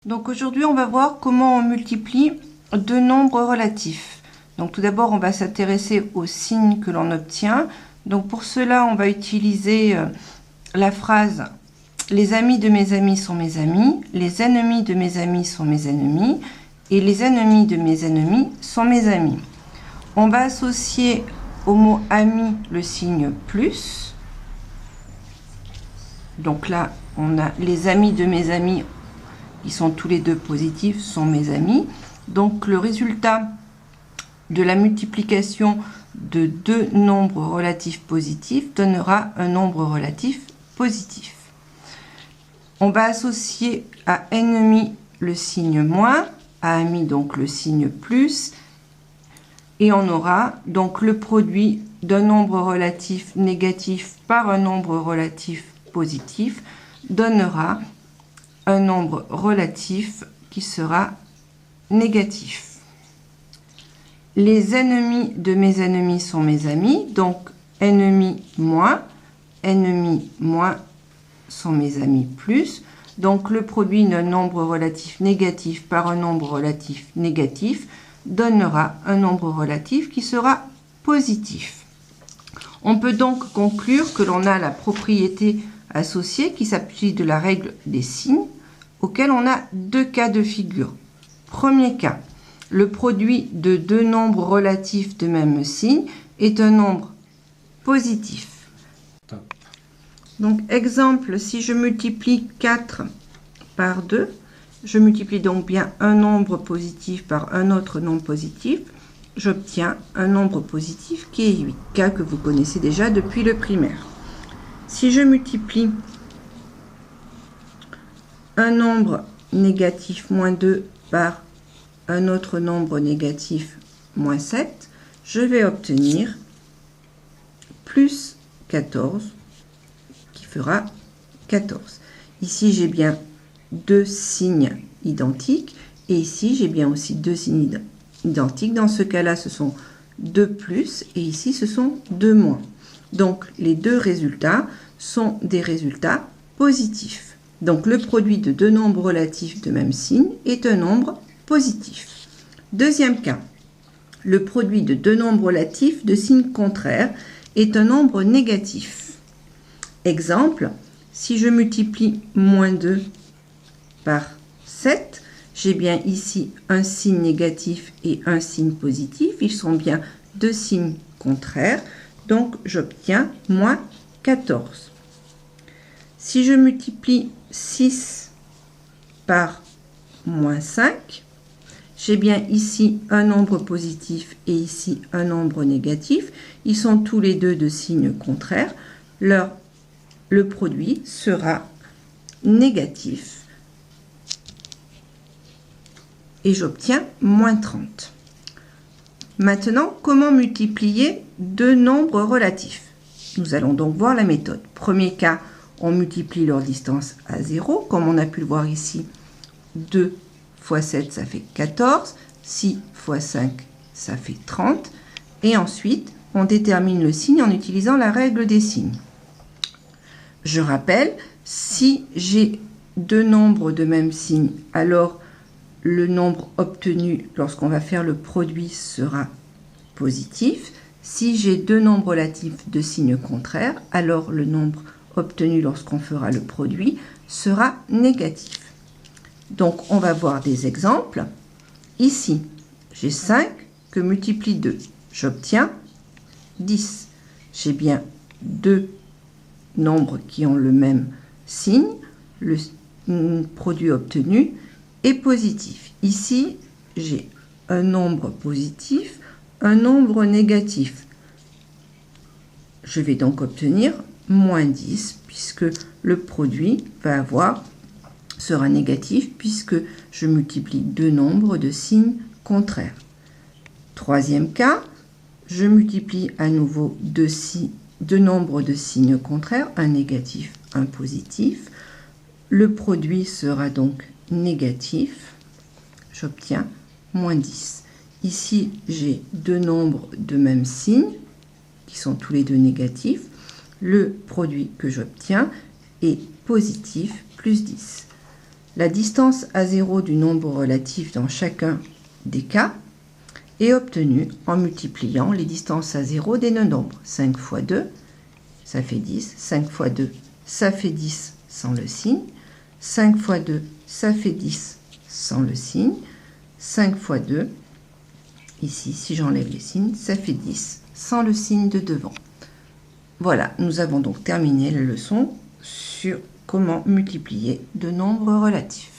Donc aujourd'hui, on va voir comment on multiplie deux nombres relatifs. Donc tout d'abord, on va s'intéresser aux signes que l'on obtient. Donc pour cela, on va utiliser la phrase « Les amis de mes amis sont mes amis, les ennemis de mes amis sont mes ennemis, et les ennemis de mes ennemis sont mes amis ». On va associer au mot « ami » le signe « plus ». Donc là, on a « les amis de mes amis ». Ils sont tous les deux positifs, sont mes amis. Donc le résultat de la multiplication de deux nombres relatifs positifs donnera un nombre relatif positif. On va associer à ennemi le signe moins, à ami donc le signe plus, et on aura donc le produit d'un nombre relatif négatif par un nombre relatif positif donnera un nombre relatif qui sera négatif. Les ennemis de mes ennemis sont mes amis, donc ennemis moins sont mes amis plus. Donc le produit d'un nombre relatif négatif par un nombre relatif négatif donnera un nombre relatif qui sera positif. On peut donc conclure que l'on a la propriété associée qui s'appuie de la règle des signes, auquel on a deux cas de figure. Premier cas, le produit de deux nombres relatifs de même signe est un nombre positif. Top. Donc exemple, si je multiplie 4 par 2, je multiplie donc bien un nombre positif par un autre nombre positif, j'obtiens un nombre positif qui est 8, cas que vous connaissez déjà depuis le primaire. Si je multiplie un nombre négatif moins 2 par un autre nombre négatif moins 7, je vais obtenir plus 14 qui fera 14. Ici, j'ai bien deux signes identiques et ici, j'ai bien aussi deux signes identiques. Dans ce cas-là, ce sont 2 plus et ici, ce sont 2 moins. Donc, les deux résultats sont des résultats positifs. Donc, le produit de deux nombres relatifs de même signe est un nombre positif. Deuxième cas, le produit de deux nombres relatifs de signe contraire est un nombre négatif. Exemple, si je multiplie moins 2 par 7, j'ai bien ici un signe négatif et un signe positif. Ils sont bien deux signes contraires, donc j'obtiens moins 14. Si je multiplie 6 par moins 5, j'ai bien ici un nombre positif et ici un nombre négatif. Ils sont tous les deux de signes contraires. Le produit sera négatif et j'obtiens moins 30. Maintenant, comment multiplier deux nombres relatifs? Nous allons donc voir la méthode. Premier cas, on multiplie leur distance à 0, comme on a pu le voir ici. 2 fois 7, ça fait 14. 6 fois 5, ça fait 30. Et ensuite, on détermine le signe en utilisant la règle des signes. Je rappelle, si j'ai deux nombres de même signe, alors le nombre obtenu lorsqu'on va faire le produit sera positif. Si j'ai deux nombres relatifs de signe contraire, alors le nombre obtenu lorsqu'on fera le produit sera négatif. Donc, on va voir des exemples. Ici, j'ai 5 que multiplie 2. J'obtiens 10. J'ai bien deux nombres qui ont le même signe. Le produit obtenu est positif. Ici, j'ai un nombre positif, un nombre négatif. Je vais donc obtenir moins 10 puisque le produit sera négatif puisque je multiplie deux nombres de signes contraires. Troisième cas, je multiplie à nouveau deux nombres de signes contraires, un négatif, un positif. Le produit sera donc négatif. J'obtiens moins 10. Ici, j'ai deux nombres de même signe qui sont tous les deux négatifs. Le produit que j'obtiens est positif, plus 10. la distance à 0 du nombre relatif dans chacun des cas est obtenue en multipliant les distances à 0 des deux nombres. 5 fois 2, ça fait 10. 5 fois 2, ça fait 10 sans le signe. 5 fois 2, ça fait 10 sans le signe. 5 fois 2, ici, si j'enlève les signes, ça fait 10 sans le signe de devant. Voilà, nous avons donc terminé la leçon sur comment multiplier deux nombres relatifs.